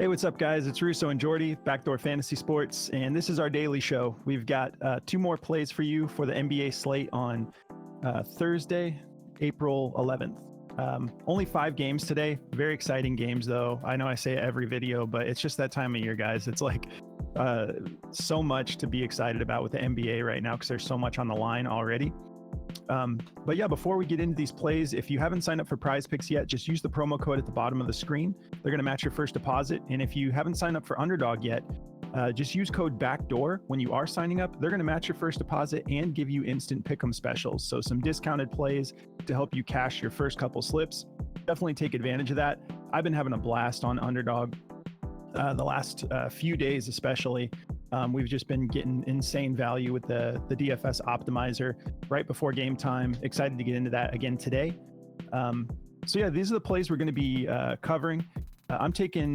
Hey, what's up, guys? It's Russo and Jordy, Backdoor Fantasy Sports, and this is our daily show. We've got two more plays for you for the NBA slate on Thursday, April 11th. Only 5 games today. Very exciting games, though. I know I say it every video, but it's just that time of year, guys. It's like so much to be excited about with the NBA right now because there's so much on the line already. But yeah, before we get into these plays, if you haven't signed up for Prize Picks yet, just use the promo code at the bottom of the screen. They're going to match your first deposit. And if you haven't signed up for Underdog yet, just use code BACKDOOR when you are signing up. They're going to match your first deposit and give you instant pick'em specials. So some discounted plays to help you cash your first couple slips. Definitely take advantage of that. I've been having a blast on Underdog the last few days, especially. We've just been getting insane value with the DFS optimizer right before game time. Excited to get into that again today. So yeah, these are the plays we're going to be covering. I'm taking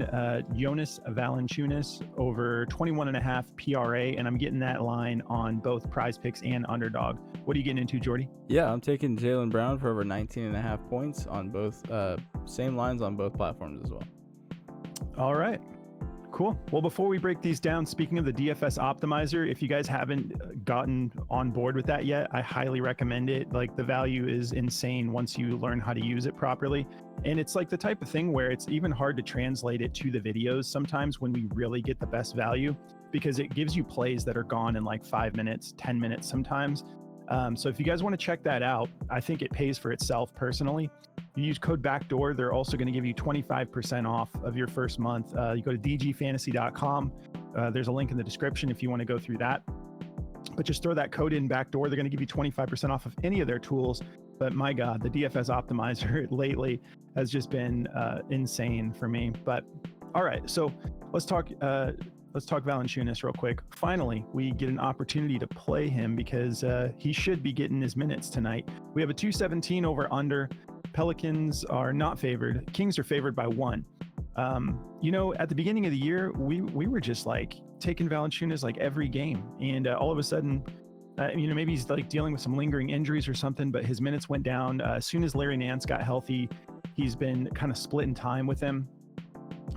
Jonas Valanciunas over 21.5 PRA, and I'm getting that line on both Prize Picks and Underdog. What are you getting into, Jordy? Yeah, I'm taking Jaylen Brown for over 19.5 points on both, same lines on both platforms as well. All right. Cool. Well, before we break these down, speaking of the DFS optimizer, if you guys haven't gotten on board with that yet, I highly recommend it. Like, the value is insane once you learn how to use it properly. And it's like the type of thing where it's even hard to translate it to the videos sometimes when we really get the best value, because it gives you plays that are gone in like 5 minutes, 10 minutes sometimes. So if you guys want to check that out, I think it pays for itself personally. You use code BACKDOOR. They're also going to give you 25% off of your first month. You go to dgfantasy.com. There's a link in the description if you want to go through that. But just throw that code in BACKDOOR. They're going to give you 25% off of any of their tools. But my God, the DFS optimizer lately has just been insane for me. But all right, so let's talk Valanciunas real quick. Finally, we get an opportunity to play him because he should be getting his minutes tonight. We have a 217 over under. Pelicans are not favored. Kings are favored by 1. At the beginning of the year, we were just like taking Valanciunas like every game. And all of a sudden, maybe he's like dealing with some lingering injuries or something, but his minutes went down. As soon as Larry Nance got healthy, he's been kind of splitting time with him.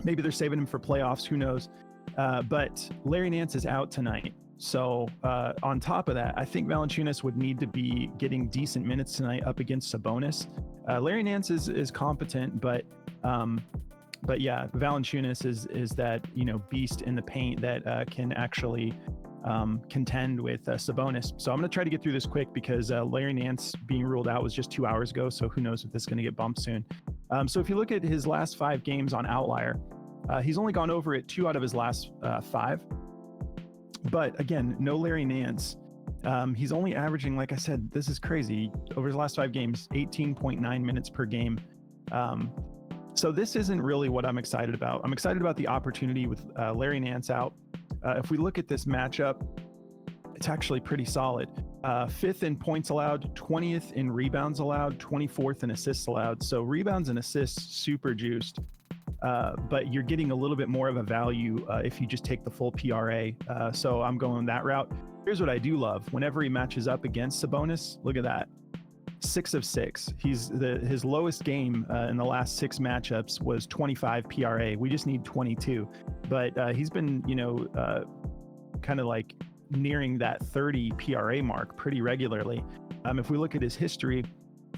Maybe they're saving him for playoffs, who knows? But Larry Nance is out tonight. So on top of that, I think Valanciunas would need to be getting decent minutes tonight up against Sabonis. Larry Nance is competent, but yeah, Valanciunas is that beast in the paint that can actually contend with Sabonis. So I'm going to try to get through this quick because Larry Nance being ruled out was just 2 hours ago. So who knows if this is going to get bumped soon. So if you look at his last 5 games on Outlier, he's only gone over it 2 out of his last 5. But again, no Larry Nance. He's only averaging, like I said, this is crazy, over his last 5 games, 18.9 minutes per game. So this isn't really what I'm excited about. I'm excited about the opportunity with Larry Nance out. If we look at this matchup, it's actually pretty solid. 5th in points allowed, 20th in rebounds allowed, 24th in assists allowed. So rebounds and assists super juiced. But you're getting a little bit more of a value if you just take the full PRA. So I'm going that route. Here's what I do love. Whenever he matches up against Sabonis, look at that. 6 of 6. His lowest game in the last 6 matchups was 25 PRA. We just need 22. But he's been, kind of like nearing that 30 PRA mark pretty regularly. If we look at his history,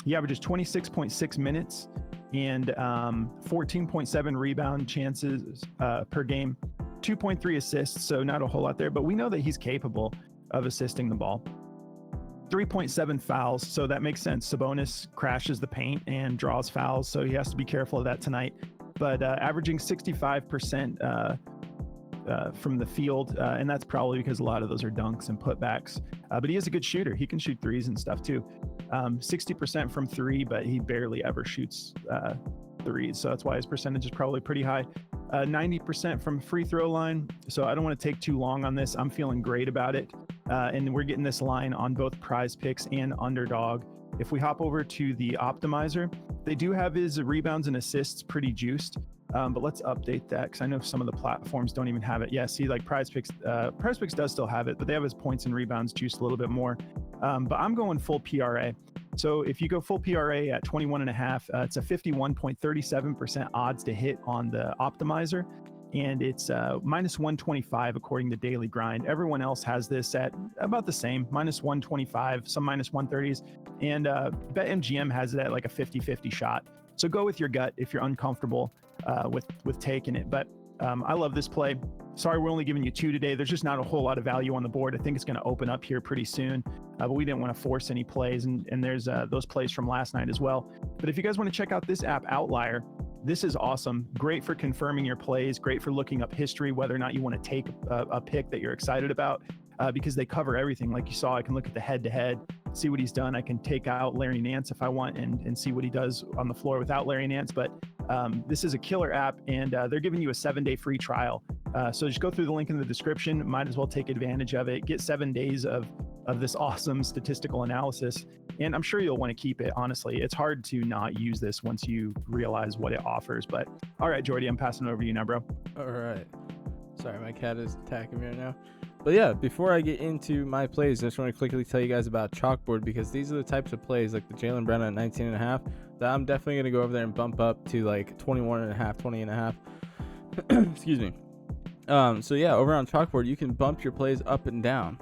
he averages 26.6 minutes and 14.7 rebound chances per game, 2.3 assists, so not a whole lot there, but we know that he's capable of assisting the ball. 3.7 fouls, so that makes sense. Sabonis crashes the paint and draws fouls, so he has to be careful of that tonight. But averaging 65% from the field, and that's probably because a lot of those are dunks and putbacks. But he is a good shooter. He can shoot threes and stuff too. 60% from 3, but he barely ever shoots threes, so that's why his percentage is probably pretty high. 90% from free throw line, so I don't want to take too long on this. I'm feeling great about it, and we're getting this line on both Prize Picks and Underdog. If we hop over to the optimizer, they do have his rebounds and assists pretty juiced, but let's update that because I know some of the platforms don't even have it. Yeah, see, like Prize Picks does still have it, but they have his points and rebounds juiced a little bit more. But I'm going full PRA. So if you go full PRA at 21.5, it's a 51.37% odds to hit on the optimizer. and it's minus 125 according to Daily Grind. Everyone else has this at about the same, minus 125, some minus 130s, and BetMGM has it at like a 50-50 shot. So go with your gut if you're uncomfortable with taking it. But I love this play. Sorry, we're only giving you 2 today. There's just not a whole lot of value on the board. I think it's going to open up here pretty soon, but we didn't want to force any plays. And there's those plays from last night as well. But if you guys want to check out this app, Outlier, this is awesome. Great for confirming your plays. Great for looking up history, whether or not you want to take a pick that you're excited about, because they cover everything. Like you saw, I can look at the head-to-head, see what he's done. I can take out Larry Nance if I want and see what he does on the floor without Larry Nance. But this is a killer app, and they're giving you a 7-day free trial. So just go through the link in the description. Might as well take advantage of it. Get 7 days of this awesome statistical analysis. And I'm sure you'll want to keep it, honestly. It's hard to not use this once you realize what it offers. But all right, Jordy, I'm passing it over to you now, bro. All right. Sorry, my cat is attacking me right now. But yeah, before I get into my plays, I just want to quickly tell you guys about Chalkboard, because these are the types of plays like the Jaylen Brown at 19.5 that I'm definitely going to go over there and bump up to like 21.5, 20.5. Excuse me. So yeah, over on Chalkboard, you can bump your plays up and down.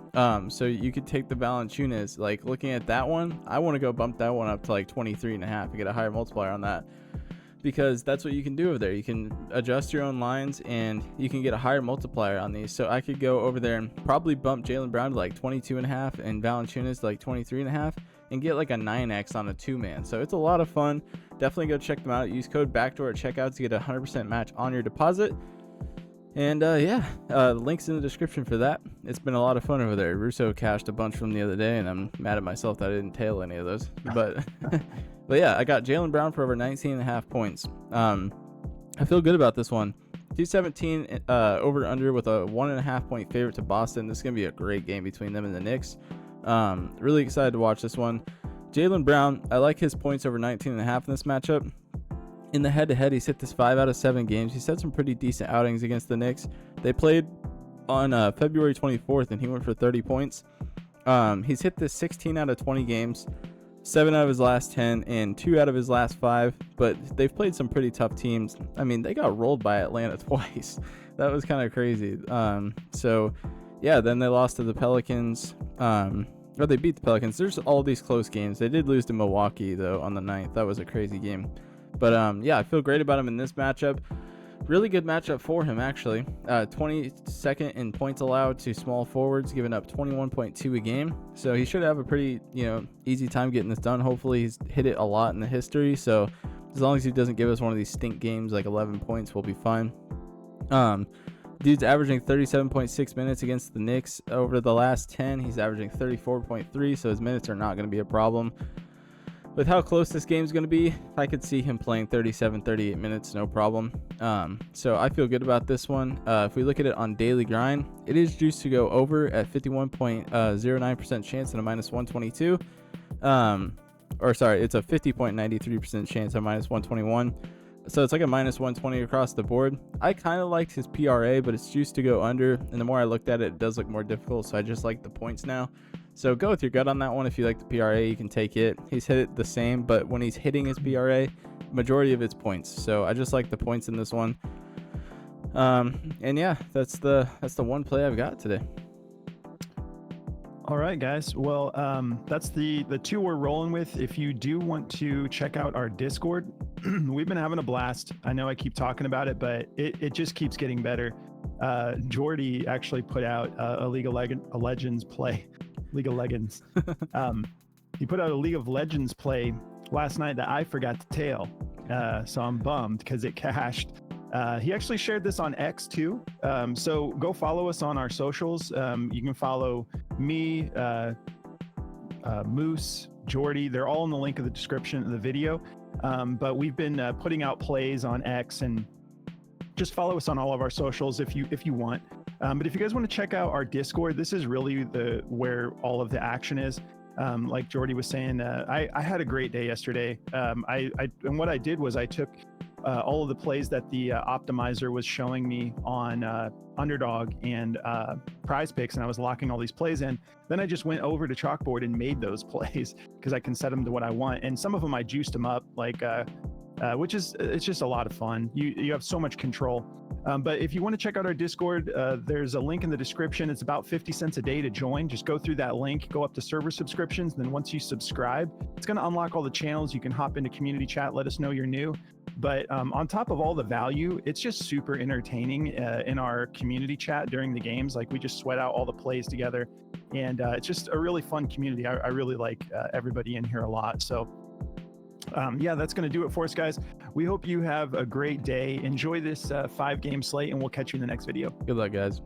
So you could take the Valanciunas, like looking at that one, I want to go bump that one up to like 23.5 and get a higher multiplier on that, because that's what you can do over there. You can adjust your own lines and you can get a higher multiplier on these. So I could go over there and probably bump Jaylen Brown to like 22.5 and Valanciunas to like 23.5 and get like a 9x on a 2-man. So it's a lot of fun. Definitely go check them out. Use code BACKDOOR at checkout to get a 100% match on your deposit. And links in the description for that. It's been a lot of fun over there. Russo cashed a bunch from the other day, and I'm mad at myself that I didn't tail any of those. But but yeah, I got Jaylen Brown for over 19.5 points. I feel good about this one. 217 over under with a 1.5 point favorite to Boston. This is gonna be a great game between them and the Knicks. Really excited to watch this one. Jaylen Brown, I like his points over 19.5 in this matchup. In the head-to-head, he's hit this 5 out of 7 games. He's had some pretty decent outings against the Knicks. They played on February 24th, and he went for 30 points. He's hit this 16 out of 20 games, 7 out of his last 10, and 2 out of his last 5. But they've played some pretty tough teams. I mean, they got rolled by Atlanta twice. That was kind of crazy. So, yeah, then they lost to the Pelicans. Or they beat the Pelicans. There's all these close games. They did lose to Milwaukee, though, on the 9th. That was a crazy game. But yeah, I feel great about him in this matchup. Really good matchup for him, actually. 22nd in points allowed to small forwards, giving up 21.2 a game. So he should have a pretty, easy time getting this done. Hopefully he's hit it a lot in the history. So as long as he doesn't give us one of these stink games like 11 points, we'll be fine. Dude's averaging 37.6 minutes against the Knicks. Over the last 10, he's averaging 34.3, so his minutes are not going to be a problem. With how close this game's going to be, I could see him playing 37, 38 minutes, no problem. So I feel good about this one. If we look at it on Daily Grind, it is juiced to go over at 51.09% chance and a minus 122. It's a 50.93% chance at minus 121. So it's like a minus 120 across the board. I kind of liked his PRA, but it's juiced to go under. And the more I looked at it, it does look more difficult. So I just like the points now. So go with your gut on that one. If you like the PRA, you can take it. He's hit it the same, but when he's hitting his PRA, majority of it's points. So I just like the points in this one. And yeah, that's the one play I've got today. All right, guys. Well, that's the 2 we're rolling with. If you do want to check out our Discord, we've been having a blast. I know I keep talking about it, but it just keeps getting better. Jordy actually put out a League of Legends play. League of Legends. He put out a League of Legends play last night that I forgot to tail. So I'm bummed because it cached. He actually shared this on X too. So go follow us on our socials. You can follow me, Moose, Jordy. They're all in the link in the description of the video. But we've been putting out plays on X, and just follow us on all of our socials if you want. But if you guys want to check out our Discord, this is really where all of the action is. Like Jordy was saying, I had a great day yesterday. And what I did was I took all of the plays that the optimizer was showing me on Underdog and Prize Picks, and I was locking all these plays in. Then I just went over to Chalkboard and made those plays because I can set them to what I want. And some of them I juiced them up, like it's just a lot of fun. You have so much control. But if you want to check out our Discord, there's a link in the description. It's about 50 cents a day to join. Just go through that link, go up to server subscriptions. Then once you subscribe, it's going to unlock all the channels. You can hop into community chat, let us know you're new. But on top of all the value, it's just super entertaining in our community chat during the games. Like we just sweat out all the plays together. And it's just a really fun community. I really like everybody in here a lot. So yeah, that's going to do it for us, guys. We hope you have a great day. Enjoy this 5-game slate, and we'll catch you in the next video. Good luck, guys.